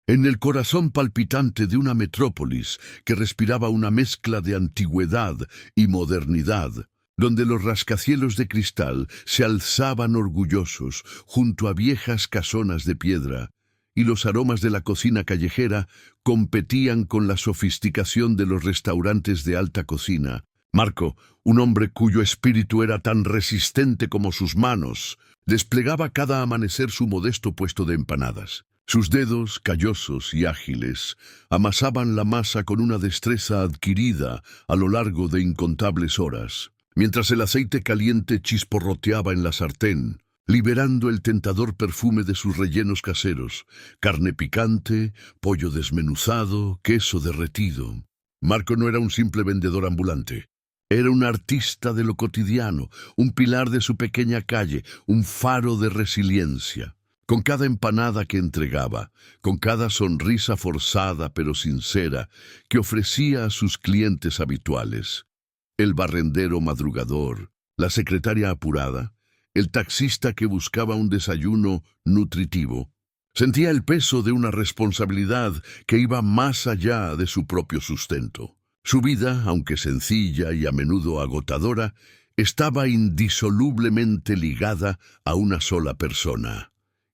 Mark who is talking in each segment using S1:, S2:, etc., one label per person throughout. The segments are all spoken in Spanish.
S1: En el corazón palpitante de una metrópolis que respiraba una mezcla de antigüedad y modernidad, donde los rascacielos de cristal se alzaban orgullosos junto a viejas casonas de piedra, y los aromas de la cocina callejera competían con la sofisticación de los restaurantes de alta cocina. Marco, un hombre cuyo espíritu era tan resistente como sus manos, desplegaba cada amanecer su modesto puesto de empanadas. Sus dedos, callosos y ágiles, amasaban la masa con una destreza adquirida a lo largo de incontables horas, mientras el aceite caliente chisporroteaba en la sartén, liberando el tentador perfume de sus rellenos caseros: carne picante, pollo desmenuzado, queso derretido. Marco no era un simple vendedor ambulante. Era un artista de lo cotidiano, un pilar de su pequeña calle, un faro de resiliencia. Con cada empanada que entregaba, con cada sonrisa forzada pero sincera que ofrecía a sus clientes habituales, el barrendero madrugador, la secretaria apurada, el taxista que buscaba un desayuno nutritivo, sentía el peso de una responsabilidad que iba más allá de su propio sustento. Su vida, aunque sencilla y a menudo agotadora, estaba indisolublemente ligada a una sola persona: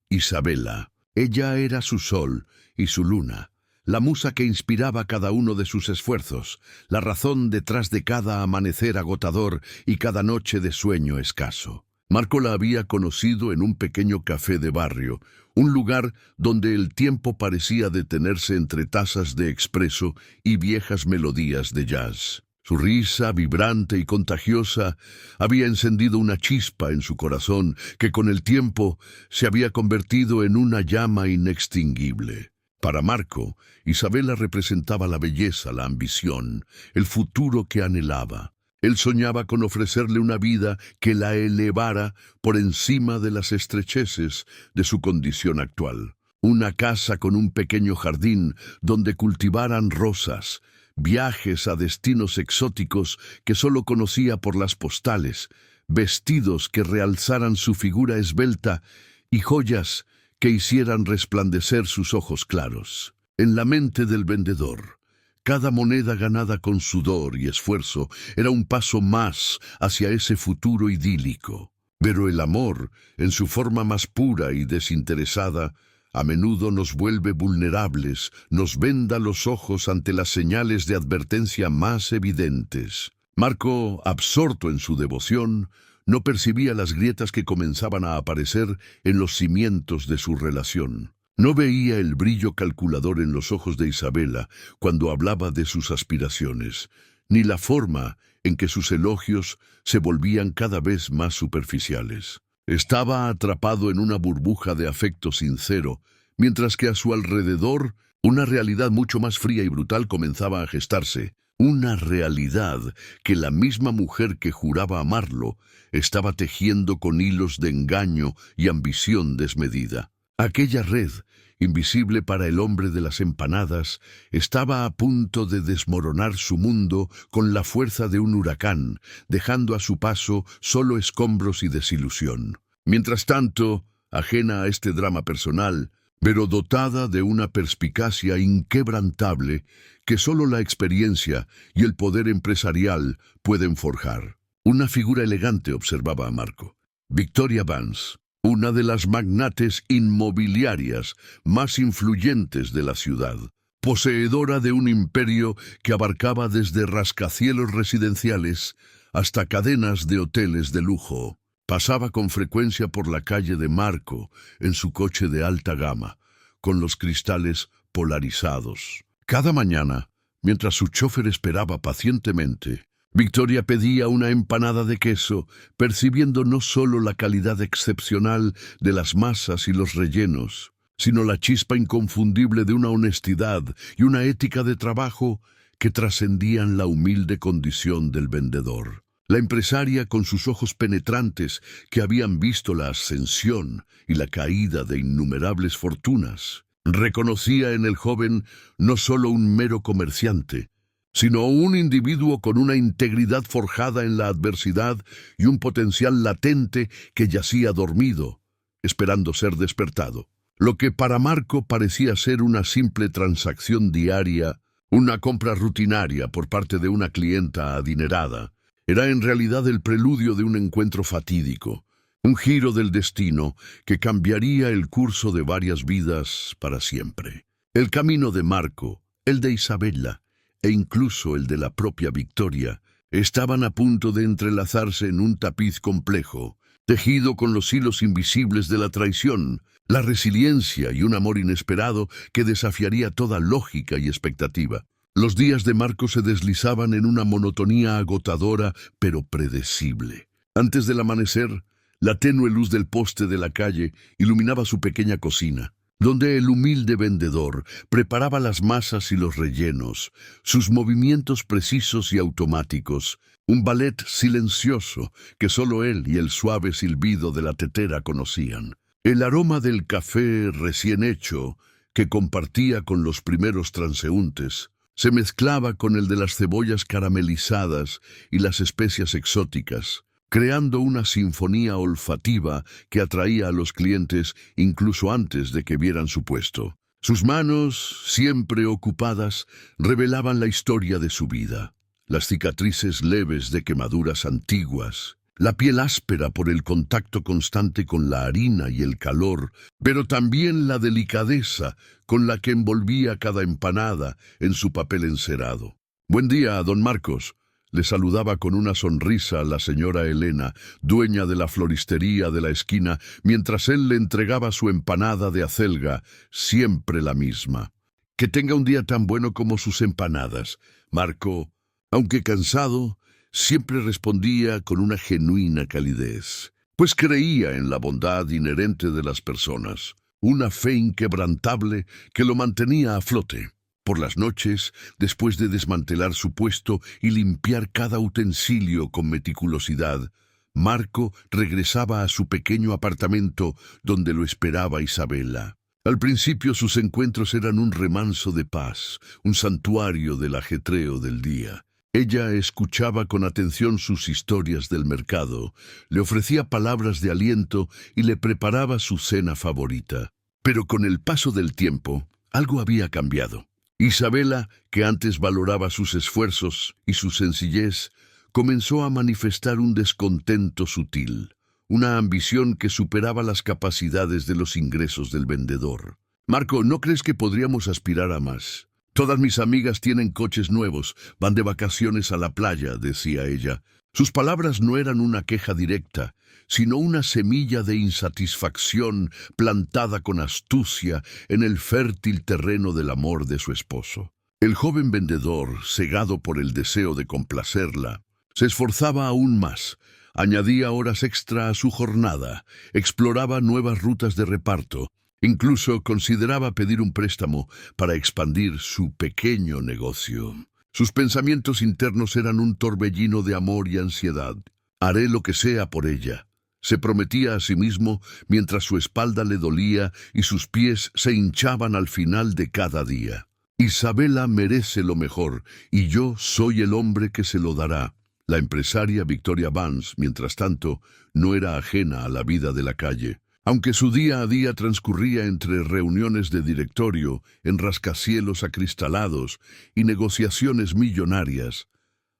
S1: Isabela. Ella era su sol y su luna, la musa que inspiraba cada uno de sus esfuerzos, la razón detrás de cada amanecer agotador y cada noche de sueño escaso. Marco la había conocido en un pequeño café de barrio, un lugar donde el tiempo parecía detenerse entre tazas de expreso y viejas melodías de jazz. Su risa, vibrante y contagiosa, había encendido una chispa en su corazón que con el tiempo se había convertido en una llama inextinguible. Para Marco, Isabela representaba la belleza, la ambición, el futuro que anhelaba. Él soñaba con ofrecerle una vida que la elevara por encima de las estrecheces de su condición actual. Una casa con un pequeño jardín donde cultivaran rosas, viajes a destinos exóticos que solo conocía por las postales, vestidos que realzaran su figura esbelta y joyas que hicieran resplandecer sus ojos claros. En la mente del vendedor, cada moneda ganada con sudor y esfuerzo era un paso más hacia ese futuro idílico. Pero el amor, en su forma más pura y desinteresada, a menudo nos vuelve vulnerables, nos venda los ojos ante las señales de advertencia más evidentes. Marco, absorto en su devoción, no percibía las grietas que comenzaban a aparecer en los cimientos de su relación. No veía el brillo calculador en los ojos de Isabela cuando hablaba de sus aspiraciones, ni la forma en que sus elogios se volvían cada vez más superficiales. Estaba atrapado en una burbuja de afecto sincero, mientras que a su alrededor una realidad mucho más fría y brutal comenzaba a gestarse. Una realidad que la misma mujer que juraba amarlo estaba tejiendo con hilos de engaño y ambición desmedida. Aquella red, invisible para el hombre de las empanadas, estaba a punto de desmoronar su mundo con la fuerza de un huracán, dejando a su paso solo escombros y desilusión. Mientras tanto, ajena a este drama personal, pero dotada de una perspicacia inquebrantable que solo la experiencia y el poder empresarial pueden forjar. Una figura elegante observaba a Marco: Victoria Vance, una de las magnates inmobiliarias más influyentes de la ciudad, poseedora de un imperio que abarcaba desde rascacielos residenciales hasta cadenas de hoteles de lujo. Pasaba con frecuencia por la calle de Marco en su coche de alta gama, con los cristales polarizados. Cada mañana, mientras su chofer esperaba pacientemente, Victoria pedía una empanada de queso, percibiendo no solo la calidad excepcional de las masas y los rellenos, sino la chispa inconfundible de una honestidad y una ética de trabajo que trascendían la humilde condición del vendedor. La empresaria, con sus ojos penetrantes que habían visto la ascensión y la caída de innumerables fortunas, reconocía en el joven no solo un mero comerciante, sino un individuo con una integridad forjada en la adversidad y un potencial latente que yacía dormido, esperando ser despertado. Lo que para Marco parecía ser una simple transacción diaria, una compra rutinaria por parte de una clienta adinerada, era en realidad el preludio de un encuentro fatídico, un giro del destino que cambiaría el curso de varias vidas para siempre. El camino de Marco, el de Isabella e incluso el de la propia Victoria estaban a punto de entrelazarse en un tapiz complejo, tejido con los hilos invisibles de la traición, la resiliencia y un amor inesperado que desafiaría toda lógica y expectativa. Los días de Marco se deslizaban en una monotonía agotadora pero predecible. Antes del amanecer, la tenue luz del poste de la calle iluminaba su pequeña cocina, donde el humilde vendedor preparaba las masas y los rellenos, sus movimientos precisos y automáticos, un ballet silencioso que solo él y el suave silbido de la tetera conocían. El aroma del café recién hecho, que compartía con los primeros transeúntes, se mezclaba con el de las cebollas caramelizadas y las especias exóticas, creando una sinfonía olfativa que atraía a los clientes incluso antes de que vieran su puesto. Sus manos, siempre ocupadas, revelaban la historia de su vida. Las cicatrices leves de quemaduras antiguas, la piel áspera por el contacto constante con la harina y el calor, pero también la delicadeza con la que envolvía cada empanada en su papel encerado. «Buen día, don Marcos», le saludaba con una sonrisa a la señora Elena, dueña de la floristería de la esquina, mientras él le entregaba su empanada de acelga, siempre la misma. «Que tenga un día tan bueno como sus empanadas». Marco, aunque cansado, siempre respondía con una genuina calidez, pues creía en la bondad inherente de las personas, una fe inquebrantable que lo mantenía a flote. Por las noches, después de desmantelar su puesto y limpiar cada utensilio con meticulosidad, Marco regresaba a su pequeño apartamento donde lo esperaba Isabella. Al principio sus encuentros eran un remanso de paz, un santuario del ajetreo del día. Ella escuchaba con atención sus historias del mercado, le ofrecía palabras de aliento y le preparaba su cena favorita. Pero con el paso del tiempo, algo había cambiado. Isabella, que antes valoraba sus esfuerzos y su sencillez, comenzó a manifestar un descontento sutil, una ambición que superaba las capacidades de los ingresos del vendedor. «Marco, ¿no crees que podríamos aspirar a más? Todas mis amigas tienen coches nuevos, van de vacaciones a la playa», decía ella. Sus palabras no eran una queja directa, sino una semilla de insatisfacción plantada con astucia en el fértil terreno del amor de su esposo. El joven vendedor, cegado por el deseo de complacerla, se esforzaba aún más, añadía horas extra a su jornada, exploraba nuevas rutas de reparto, incluso consideraba pedir un préstamo para expandir su pequeño negocio. Sus pensamientos internos eran un torbellino de amor y ansiedad. «Haré lo que sea por ella», se prometía a sí mismo mientras su espalda le dolía y sus pies se hinchaban al final de cada día. «Isabella merece lo mejor y yo soy el hombre que se lo dará». La empresaria Victoria Vance, mientras tanto, no era ajena a la vida de la calle. Aunque su día a día transcurría entre reuniones de directorio, en rascacielos acristalados y negociaciones millonarias,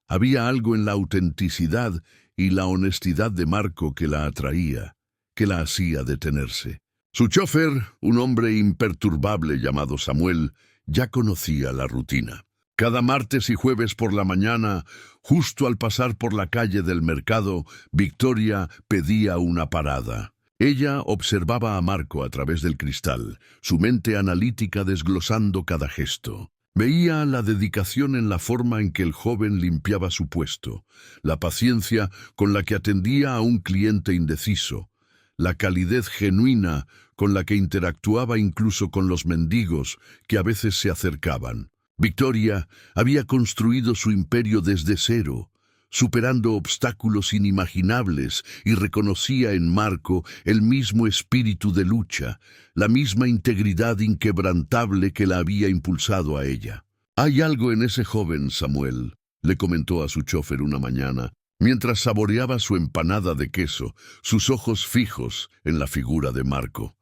S1: había algo en la autenticidad y la honestidad de Marco que la atraía, que la hacía detenerse. Su chofer, un hombre imperturbable llamado Samuel, ya conocía la rutina. Cada martes y jueves por la mañana, justo al pasar por la calle del mercado, Victoria pedía una parada. Ella observaba a Marco a través del cristal, su mente analítica desglosando cada gesto. Veía la dedicación en la forma en que el joven limpiaba su puesto, la paciencia con la que atendía a un cliente indeciso, la calidez genuina con la que interactuaba incluso con los mendigos que a veces se acercaban. Victoria había construido su imperio desde cero, superando obstáculos inimaginables, y reconocía en Marco el mismo espíritu de lucha, la misma integridad inquebrantable que la había impulsado a ella. «Hay algo en ese joven, Samuel», le comentó a su chofer una mañana, mientras saboreaba su empanada de queso, sus ojos fijos en la figura de Marco.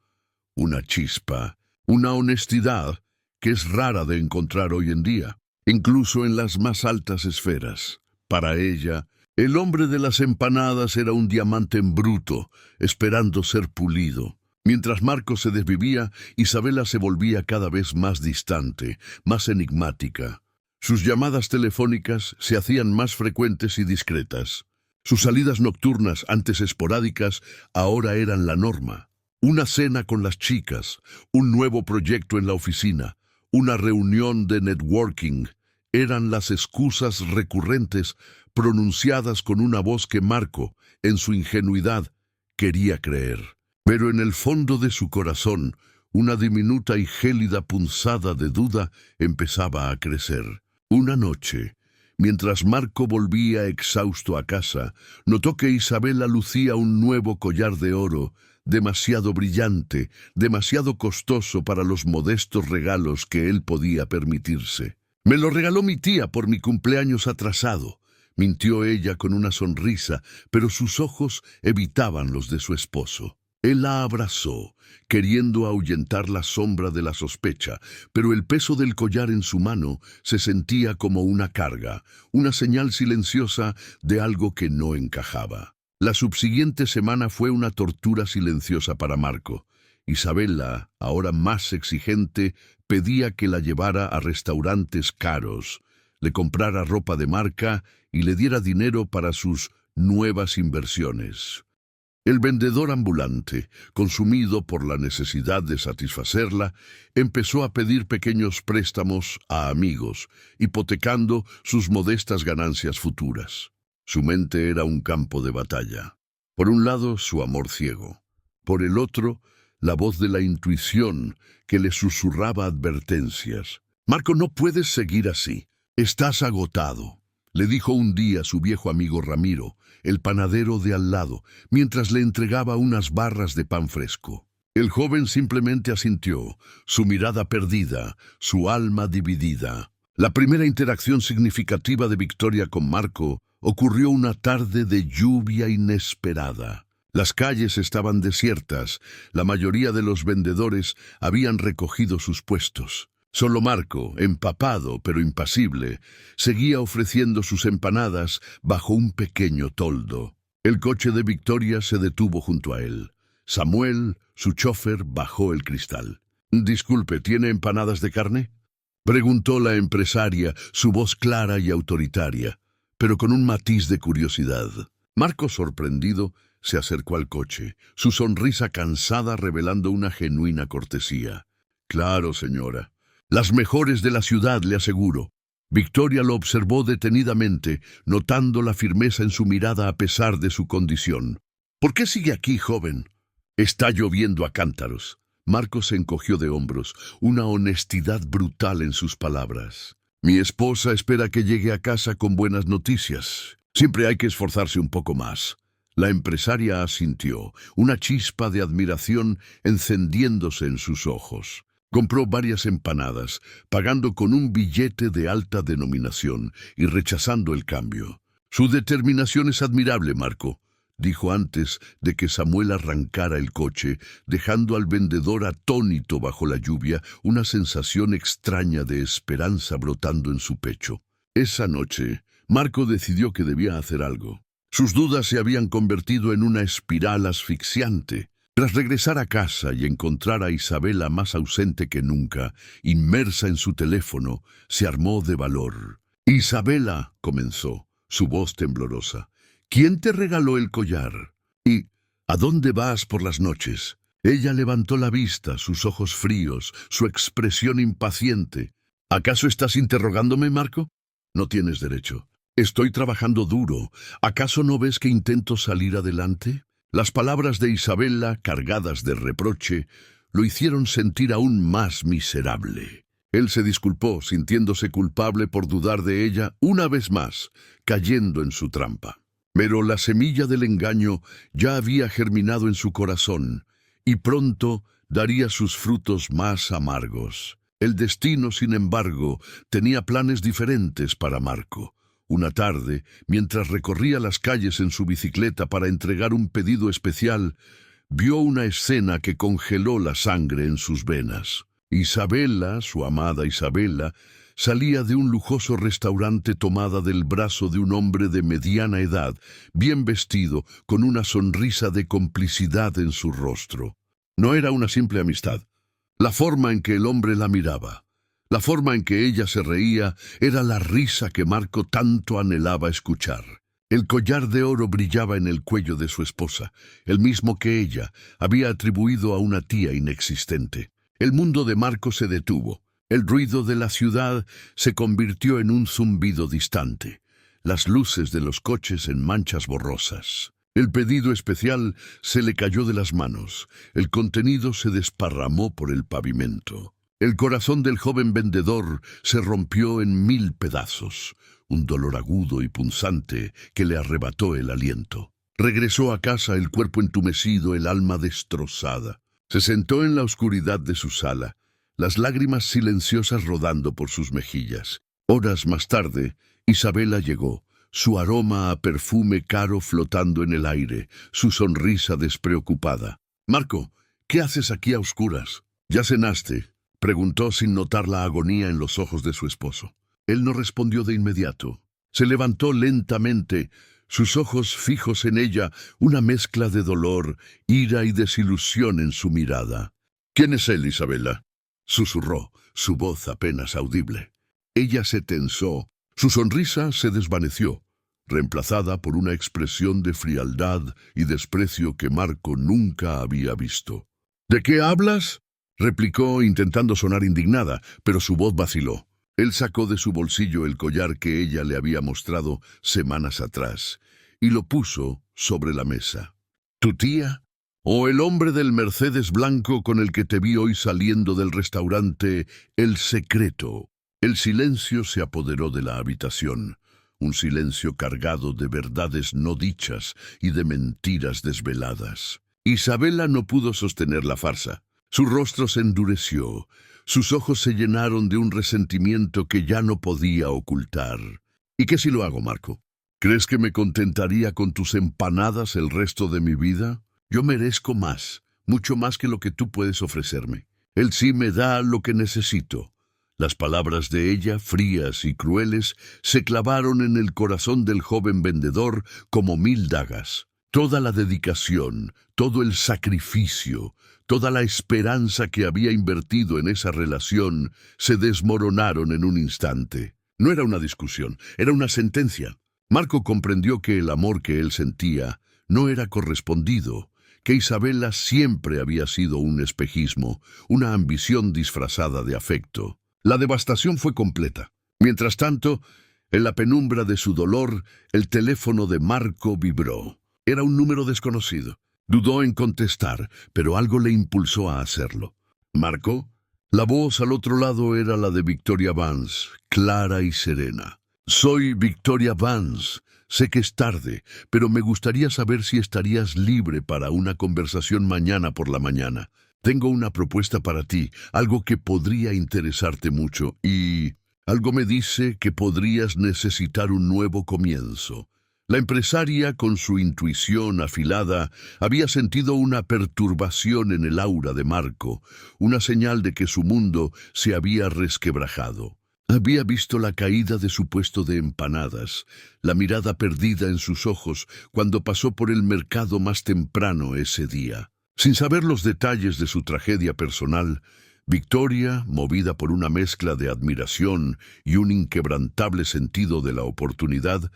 S1: una chispa, una honestidad que es rara de encontrar hoy en día, incluso en las más altas esferas. Para ella, el hombre de las empanadas era un diamante en bruto, esperando ser pulido. Mientras Marco se desvivía, Isabela se volvía cada vez más distante, más enigmática. Sus llamadas telefónicas se hacían más frecuentes y discretas. Sus salidas nocturnas, antes esporádicas, ahora eran la norma. Una cena con las chicas, un nuevo proyecto en la oficina, una reunión de networking, eran las excusas recurrentes pronunciadas con una voz que Marco, en su ingenuidad, quería creer. Pero en el fondo de su corazón, una diminuta y gélida punzada de duda empezaba a crecer. Una noche, mientras Marco volvía exhausto a casa, notó que Isabela lucía un nuevo collar de oro, demasiado brillante, demasiado costoso para los modestos regalos que él podía permitirse. «Me lo regaló mi tía por mi cumpleaños atrasado», mintió ella con una sonrisa, pero sus ojos evitaban los de su esposo. Él la abrazó, queriendo ahuyentar la sombra de la sospecha, pero el peso del collar en su mano se sentía como una carga, una señal silenciosa de algo que no encajaba. La subsiguiente semana fue una tortura silenciosa para Marco. Isabela, ahora más exigente, pedía que la llevara a restaurantes caros, le comprara ropa de marca y le diera dinero para sus nuevas inversiones. El vendedor ambulante, consumido por la necesidad de satisfacerla, empezó a pedir pequeños préstamos a amigos, hipotecando sus modestas ganancias futuras. Su mente era un campo de batalla. Por un lado, su amor ciego. Por el otro, la voz de la intuición que le susurraba advertencias. «Marco, no puedes seguir así. Estás agotado», le dijo un día su viejo amigo Ramiro, el panadero de al lado, mientras le entregaba unas barras de pan fresco. El joven simplemente asintió, su mirada perdida, su alma dividida. La primera interacción significativa de Victoria con Marco ocurrió una tarde de lluvia inesperada. Las calles estaban desiertas, la mayoría de los vendedores habían recogido sus puestos. Solo Marco, empapado pero impasible, seguía ofreciendo sus empanadas bajo un pequeño toldo. El coche de Victoria se detuvo junto a él. Samuel, su chofer, bajó el cristal. «Disculpe, ¿tiene empanadas de carne?», preguntó la empresaria, su voz clara y autoritaria, pero con un matiz de curiosidad. Marco, sorprendido, se acercó al coche, su sonrisa cansada revelando una genuina cortesía. «Claro, señora. Las mejores de la ciudad, le aseguro». Victoria lo observó detenidamente, notando la firmeza en su mirada a pesar de su condición. «¿Por qué sigue aquí, joven?». «Está lloviendo a cántaros». Marco se encogió de hombros, una honestidad brutal en sus palabras. «Mi esposa espera que llegue a casa con buenas noticias. Siempre hay que esforzarse un poco más». La empresaria asintió, una chispa de admiración encendiéndose en sus ojos. Compró varias empanadas, pagando con un billete de alta denominación y rechazando el cambio. «Su determinación es admirable, Marco», dijo antes de que Samuel arrancara el coche, dejando al vendedor atónito bajo la lluvia, una sensación extraña de esperanza brotando en su pecho. Esa noche, Marco decidió que debía hacer algo. Sus dudas se habían convertido en una espiral asfixiante. Tras regresar a casa y encontrar a Isabela más ausente que nunca, inmersa en su teléfono, se armó de valor. «Isabela», comenzó, su voz temblorosa, «¿quién te regaló el collar? ¿Y a dónde vas por las noches?». Ella levantó la vista, sus ojos fríos, su expresión impaciente. «¿Acaso estás interrogándome, Marco? No tienes derecho. Estoy trabajando duro. ¿Acaso no ves que intento salir adelante?». Las palabras de Isabela, cargadas de reproche, lo hicieron sentir aún más miserable. Él se disculpó, sintiéndose culpable por dudar de ella una vez más, cayendo en su trampa. Pero la semilla del engaño ya había germinado en su corazón, y pronto daría sus frutos más amargos. El destino, sin embargo, tenía planes diferentes para Marco. Una tarde, mientras recorría las calles en su bicicleta para entregar un pedido especial, vio una escena que congeló la sangre en sus venas. Isabela, su amada Isabela, salía de un lujoso restaurante tomada del brazo de un hombre de mediana edad, bien vestido, con una sonrisa de complicidad en su rostro. No era una simple amistad. La forma en que el hombre la miraba, la forma en que ella se reía, era la risa que Marco tanto anhelaba escuchar. El collar de oro brillaba en el cuello de su esposa, el mismo que ella había atribuido a una tía inexistente. El mundo de Marco se detuvo. El ruido de la ciudad se convirtió en un zumbido distante, las luces de los coches en manchas borrosas. El pedido especial se le cayó de las manos, el contenido se desparramó por el pavimento. El corazón del joven vendedor se rompió en 1000 pedazos, un dolor agudo y punzante que le arrebató el aliento. Regresó a casa el cuerpo entumecido, el alma destrozada. Se sentó en la oscuridad de su sala, las lágrimas silenciosas rodando por sus mejillas. Horas más tarde, Isabela llegó, su aroma a perfume caro flotando en el aire, su sonrisa despreocupada. «Marco, ¿qué haces aquí a oscuras? ¿Ya cenaste?», preguntó sin notar la agonía en los ojos de su esposo. Él no respondió de inmediato. Se levantó lentamente, sus ojos fijos en ella, una mezcla de dolor, ira y desilusión en su mirada. «¿Quién es él, Isabela?», susurró, su voz apenas audible. Ella se tensó, su sonrisa se desvaneció, reemplazada por una expresión de frialdad y desprecio que Marco nunca había visto. «¿De qué hablas?», replicó intentando sonar indignada, pero su voz vaciló. Él sacó de su bolsillo el collar que ella le había mostrado semanas atrás y lo puso sobre la mesa. «¿Tu tía? ¿O el hombre del Mercedes blanco con el que te vi hoy saliendo del restaurante El Secreto?» El silencio se apoderó de la habitación, un silencio cargado de verdades no dichas y de mentiras desveladas. Isabela no pudo sostener la farsa. Su rostro se endureció, sus ojos se llenaron de un resentimiento que ya no podía ocultar. «¿Y qué si lo hago, Marco? ¿Crees que me contentaría con tus empanadas el resto de mi vida? Yo merezco más, mucho más que lo que tú puedes ofrecerme. Él sí me da lo que necesito». Las palabras de ella, frías y crueles, se clavaron en el corazón del joven vendedor como 1000 dagas. Toda la dedicación, todo el sacrificio, toda la esperanza que había invertido en esa relación se desmoronaron en un instante. No era una discusión, era una sentencia. Marco comprendió que el amor que él sentía no era correspondido, que Isabela siempre había sido un espejismo, una ambición disfrazada de afecto. La devastación fue completa. Mientras tanto, en la penumbra de su dolor, el teléfono de Marco vibró. Era un número desconocido. Dudó en contestar, pero algo le impulsó a hacerlo. «¿Marco?». La voz al otro lado era la de Victoria Vance, clara y serena. «Soy Victoria Vance. Sé que es tarde, pero me gustaría saber si estarías libre para una conversación mañana por la mañana. Tengo una propuesta para ti, algo que podría interesarte mucho y algo me dice que podrías necesitar un nuevo comienzo». La empresaria, con su intuición afilada, había sentido una perturbación en el aura de Marco, una señal de que su mundo se había resquebrajado. Había visto la caída de su puesto de empanadas, la mirada perdida en sus ojos cuando pasó por el mercado más temprano ese día. Sin saber los detalles de su tragedia personal, Victoria, movida por una mezcla de admiración y un inquebrantable sentido de la oportunidad,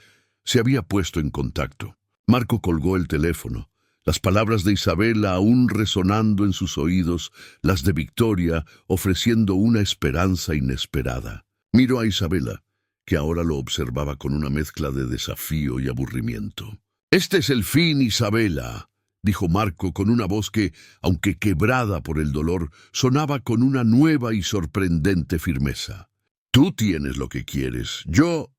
S1: se había puesto en contacto. Marco colgó el teléfono, las palabras de Isabela aún resonando en sus oídos, las de Victoria ofreciendo una esperanza inesperada. Miró a Isabela, que ahora lo observaba con una mezcla de desafío y aburrimiento. «Este es el fin, Isabela», dijo Marco con una voz que, aunque quebrada por el dolor, sonaba con una nueva y sorprendente firmeza. «Tú tienes lo que quieres, yo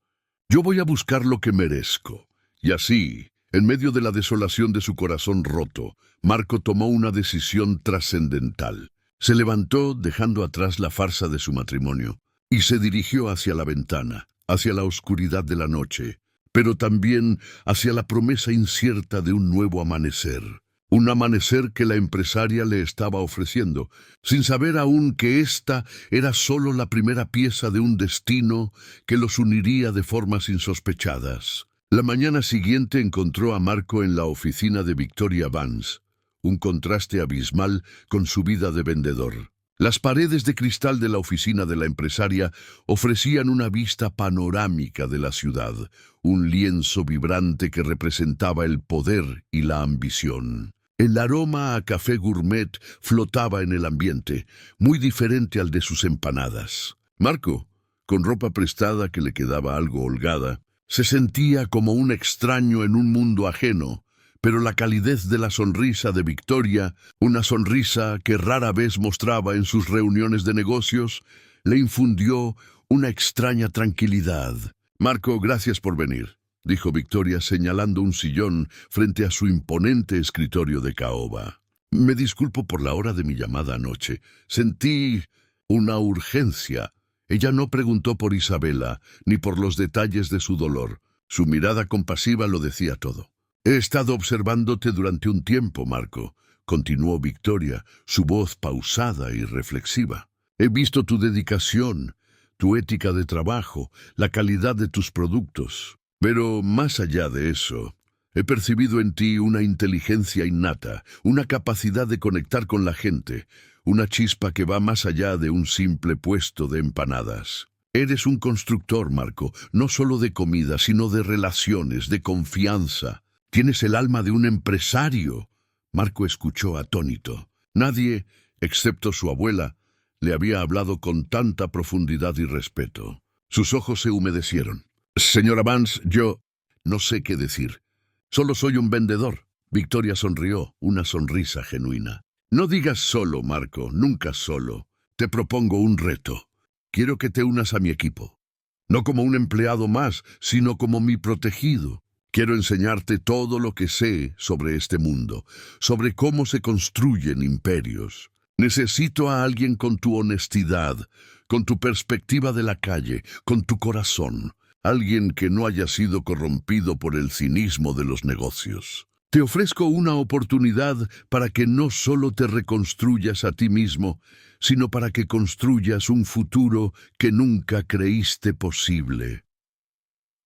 S1: voy a buscar lo que merezco». Y así, en medio de la desolación de su corazón roto, Marco tomó una decisión trascendental. Se levantó dejando atrás la farsa de su matrimonio y se dirigió hacia la ventana, hacia la oscuridad de la noche, pero también hacia la promesa incierta de un nuevo amanecer. un amanecer que la empresaria le estaba ofreciendo, sin saber aún que ésta era solo la primera pieza de un destino que los uniría de formas insospechadas. La mañana siguiente encontró a Marco en la oficina de Victoria Vance, un contraste abismal con su vida de vendedor. Las paredes de cristal de la oficina de la empresaria ofrecían una vista panorámica de la ciudad, un lienzo vibrante que representaba el poder y la ambición. El aroma a café gourmet flotaba en el ambiente, muy diferente al de sus empanadas. Marco, con ropa prestada que le quedaba algo holgada, se sentía como un extraño en un mundo ajeno, pero la calidez de la sonrisa de Victoria, una sonrisa que rara vez mostraba en sus reuniones de negocios, le infundió una extraña tranquilidad. «Marco, gracias por venir», dijo Victoria señalando un sillón frente a su imponente escritorio de caoba. «Me disculpo por la hora de mi llamada anoche. Sentí una urgencia». Ella no preguntó por Isabela, ni por los detalles de su dolor. Su mirada compasiva lo decía todo. «He estado observándote durante un tiempo, Marco», continuó Victoria, su voz pausada y reflexiva. «He visto tu dedicación, tu ética de trabajo, la calidad de tus productos. Pero más allá de eso, he percibido en ti una inteligencia innata, una capacidad de conectar con la gente, una chispa que va más allá de un simple puesto de empanadas. Eres un constructor, Marco, no solo de comida, sino de relaciones, de confianza. Tienes el alma de un empresario». Marco escuchó atónito. Nadie, excepto su abuela, le había hablado con tanta profundidad y respeto. Sus ojos se humedecieron. «Señora Vance, yo no sé qué decir. Solo soy un vendedor». Victoria sonrió, una sonrisa genuina. «No digas solo, Marco, nunca solo. Te propongo un reto. Quiero que te unas a mi equipo. No como un empleado más, sino como mi protegido. Quiero enseñarte todo lo que sé sobre este mundo, sobre cómo se construyen imperios. Necesito a alguien con tu honestidad, con tu perspectiva de la calle, con tu corazón. Alguien que no haya sido corrompido por el cinismo de los negocios. Te ofrezco una oportunidad para que no solo te reconstruyas a ti mismo, sino para que construyas un futuro que nunca creíste posible».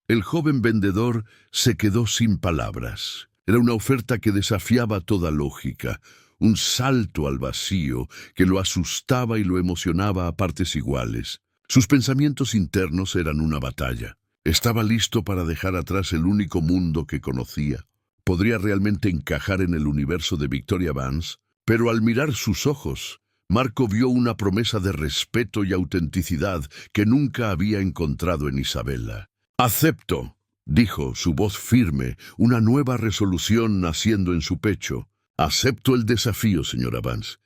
S1: El joven vendedor se quedó sin palabras. Era una oferta que desafiaba toda lógica, un salto al vacío que lo asustaba y lo emocionaba a partes iguales. Sus pensamientos internos eran una batalla. Estaba listo para dejar atrás el único mundo que conocía. ¿Podría realmente encajar en el universo de Victoria Vance? Pero al mirar sus ojos, Marco vio una promesa de respeto y autenticidad que nunca había encontrado en Isabela. «Acepto», dijo, su voz firme, una nueva resolución naciendo en su pecho. «Acepto el desafío, señora Vance».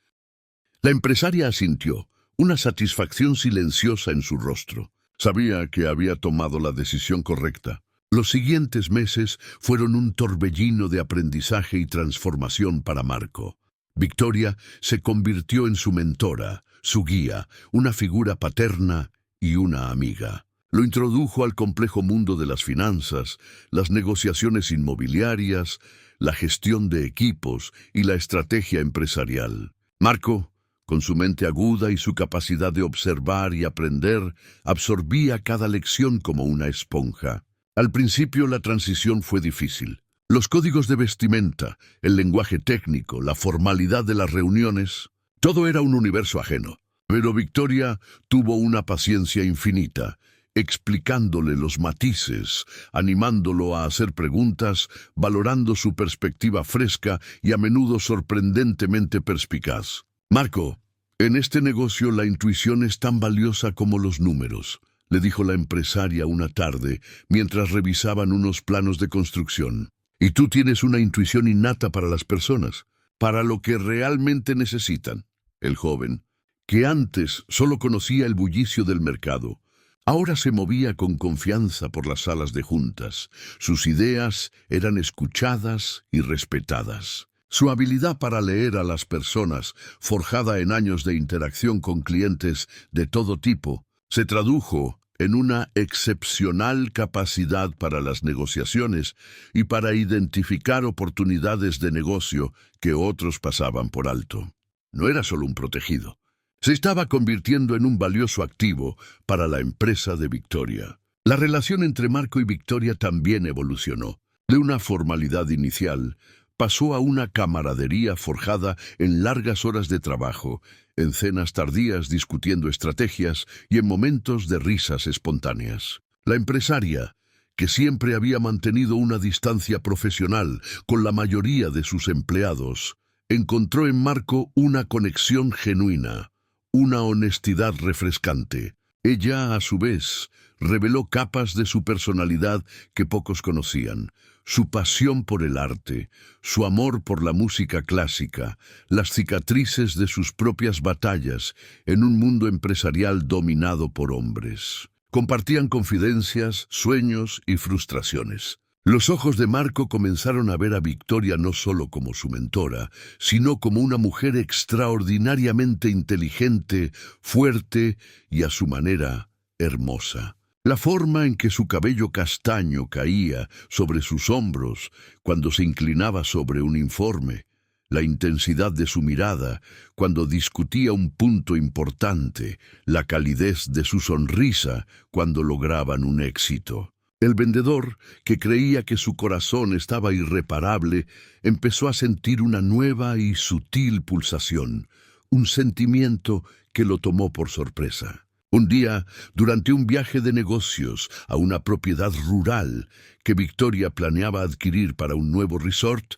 S1: La empresaria asintió, una satisfacción silenciosa en su rostro. Sabía que había tomado la decisión correcta. Los siguientes meses fueron un torbellino de aprendizaje y transformación para Marco. Victoria se convirtió en su mentora, su guía, una figura paterna y una amiga. Lo introdujo al complejo mundo de las finanzas, las negociaciones inmobiliarias, la gestión de equipos y la estrategia empresarial. Marco, con su mente aguda y su capacidad de observar y aprender, absorbía cada lección como una esponja. Al principio la transición fue difícil. Los códigos de vestimenta, el lenguaje técnico, la formalidad de las reuniones, todo era un universo ajeno. Pero Victoria tuvo una paciencia infinita, explicándole los matices, animándolo a hacer preguntas, valorando su perspectiva fresca y a menudo sorprendentemente perspicaz. «Marco, en este negocio la intuición es tan valiosa como los números», le dijo la empresaria una tarde, mientras revisaban unos planos de construcción. «Y tú tienes una intuición innata para las personas, para lo que realmente necesitan». El joven, que antes solo conocía el bullicio del mercado, ahora se movía con confianza por las salas de juntas. Sus ideas eran escuchadas y respetadas. Su habilidad para leer a las personas, forjada en años de interacción con clientes de todo tipo, se tradujo en una excepcional capacidad para las negociaciones y para identificar oportunidades de negocio que otros pasaban por alto. No era solo un protegido. Se estaba convirtiendo en un valioso activo para la empresa de Victoria. La relación entre Marco y Victoria también evolucionó. De una formalidad inicial, pasó a una camaradería forjada en largas horas de trabajo, en cenas tardías discutiendo estrategias y en momentos de risas espontáneas. La empresaria, que siempre había mantenido una distancia profesional con la mayoría de sus empleados, encontró en Marco una conexión genuina, una honestidad refrescante. Ella, a su vez, reveló capas de su personalidad que pocos conocían: su pasión por el arte, su amor por la música clásica, las cicatrices de sus propias batallas en un mundo empresarial dominado por hombres. Compartían confidencias, sueños y frustraciones. Los ojos de Marco comenzaron a ver a Victoria no solo como su mentora, sino como una mujer extraordinariamente inteligente, fuerte y, a su manera, hermosa. La forma en que su cabello castaño caía sobre sus hombros cuando se inclinaba sobre un informe, la intensidad de su mirada cuando discutía un punto importante, la calidez de su sonrisa cuando lograban un éxito. El vendedor, que creía que su corazón estaba irreparable, empezó a sentir una nueva y sutil pulsación, un sentimiento que lo tomó por sorpresa. Un día, durante un viaje de negocios a una propiedad rural que Victoria planeaba adquirir para un nuevo resort,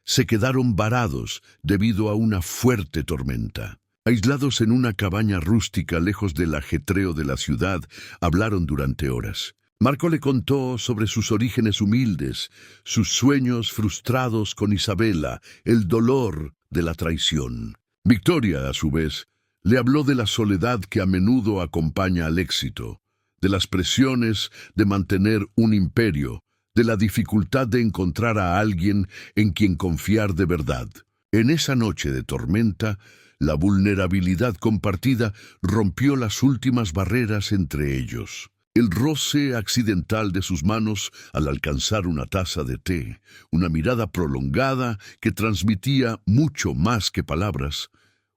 S1: se quedaron varados debido a una fuerte tormenta. Aislados en una cabaña rústica lejos del ajetreo de la ciudad, hablaron durante horas. Marco le contó sobre sus orígenes humildes, sus sueños frustrados con Isabela, el dolor de la traición. Victoria, a su vez, le habló de la soledad que a menudo acompaña al éxito, de las presiones de mantener un imperio, de la dificultad de encontrar a alguien en quien confiar de verdad. En esa noche de tormenta, la vulnerabilidad compartida rompió las últimas barreras entre ellos. El roce accidental de sus manos al alcanzar una taza de té, una mirada prolongada que transmitía mucho más que palabras,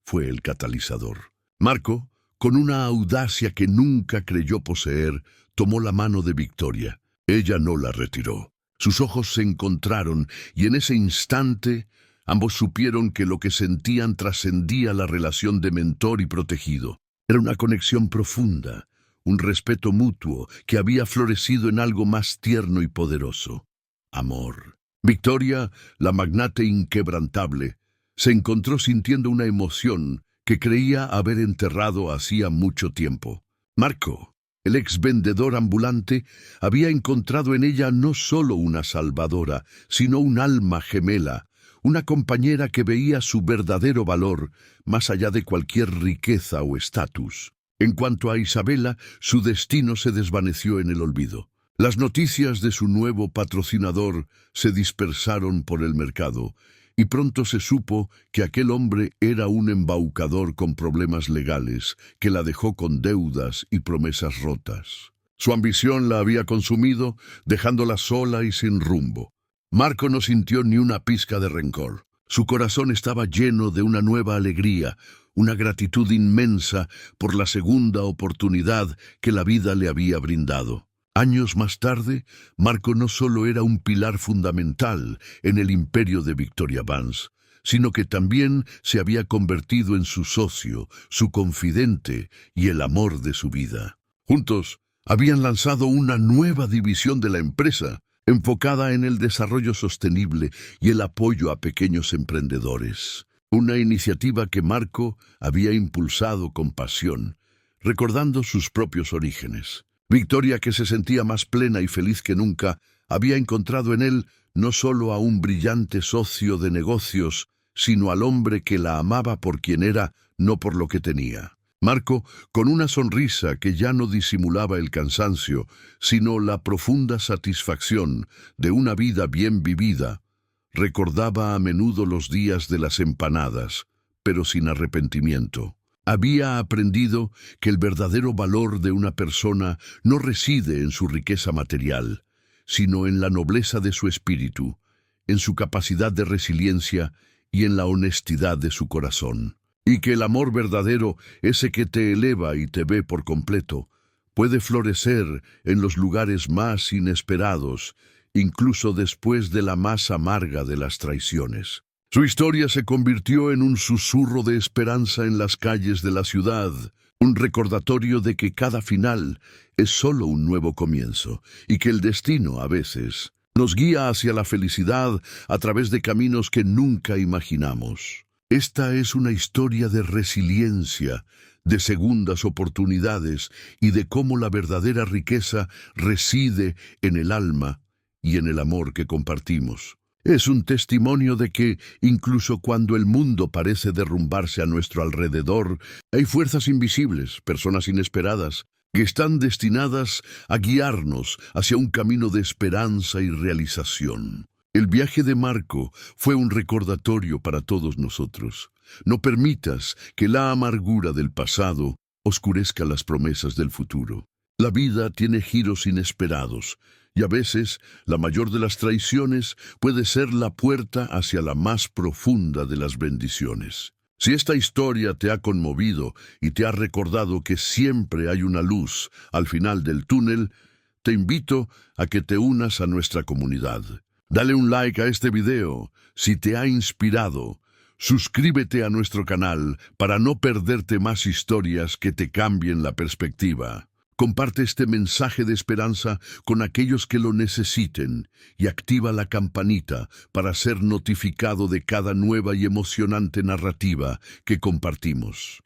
S1: fue el catalizador. Marco, con una audacia que nunca creyó poseer, tomó la mano de Victoria. Ella no la retiró. Sus ojos se encontraron y en ese instante ambos supieron que lo que sentían trascendía la relación de mentor y protegido. Era una conexión profunda, un respeto mutuo que había florecido en algo más tierno y poderoso: amor. Victoria, la magnate inquebrantable, se encontró sintiendo una emoción que creía haber enterrado hacía mucho tiempo. Marco, el ex vendedor ambulante, había encontrado en ella no solo una salvadora, sino un alma gemela, una compañera que veía su verdadero valor más allá de cualquier riqueza o estatus. En cuanto a Isabela, su destino se desvaneció en el olvido. Las noticias de su nuevo patrocinador se dispersaron por el mercado, y pronto se supo que aquel hombre era un embaucador con problemas legales que la dejó con deudas y promesas rotas. Su ambición la había consumido, dejándola sola y sin rumbo. Marco no sintió ni una pizca de rencor. Su corazón estaba lleno de una nueva alegría, una gratitud inmensa por la segunda oportunidad que la vida le había brindado. Años más tarde, Marco no solo era un pilar fundamental en el imperio de Victoria Vance, sino que también se había convertido en su socio, su confidente y el amor de su vida. Juntos, habían lanzado una nueva división de la empresa, enfocada en el desarrollo sostenible y el apoyo a pequeños emprendedores. Una iniciativa que Marco había impulsado con pasión, recordando sus propios orígenes. Victoria, que se sentía más plena y feliz que nunca, había encontrado en él no solo a un brillante socio de negocios, sino al hombre que la amaba por quien era, no por lo que tenía. Marco, con una sonrisa que ya no disimulaba el cansancio, sino la profunda satisfacción de una vida bien vivida, recordaba a menudo los días de las empanadas, pero sin arrepentimiento. Había aprendido que el verdadero valor de una persona no reside en su riqueza material, sino en la nobleza de su espíritu, en su capacidad de resiliencia y en la honestidad de su corazón. Y que el amor verdadero, ese que te eleva y te ve por completo, puede florecer en los lugares más inesperados, incluso después de la más amarga de las traiciones. Su historia se convirtió en un susurro de esperanza en las calles de la ciudad, un recordatorio de que cada final es solo un nuevo comienzo y que el destino, a veces, nos guía hacia la felicidad a través de caminos que nunca imaginamos. Esta es una historia de resiliencia, de segundas oportunidades y de cómo la verdadera riqueza reside en el alma y en el amor que compartimos. Es un testimonio de que, incluso cuando el mundo parece derrumbarse a nuestro alrededor, hay fuerzas invisibles, personas inesperadas, que están destinadas a guiarnos hacia un camino de esperanza y realización. El viaje de Marco fue un recordatorio para todos nosotros. No permitas que la amargura del pasado oscurezca las promesas del futuro. La vida tiene giros inesperados, y a veces la mayor de las traiciones puede ser la puerta hacia la más profunda de las bendiciones. Si esta historia te ha conmovido y te ha recordado que siempre hay una luz al final del túnel, te invito a que te unas a nuestra comunidad. Dale un like a este video si te ha inspirado. Suscríbete a nuestro canal para no perderte más historias que te cambien la perspectiva. Comparte este mensaje de esperanza con aquellos que lo necesiten y activa la campanita para ser notificado de cada nueva y emocionante narrativa que compartimos.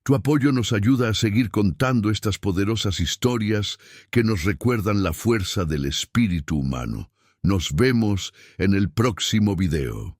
S1: Tu apoyo nos ayuda a seguir contando estas poderosas historias que nos recuerdan la fuerza del espíritu humano. Nos vemos en el próximo video.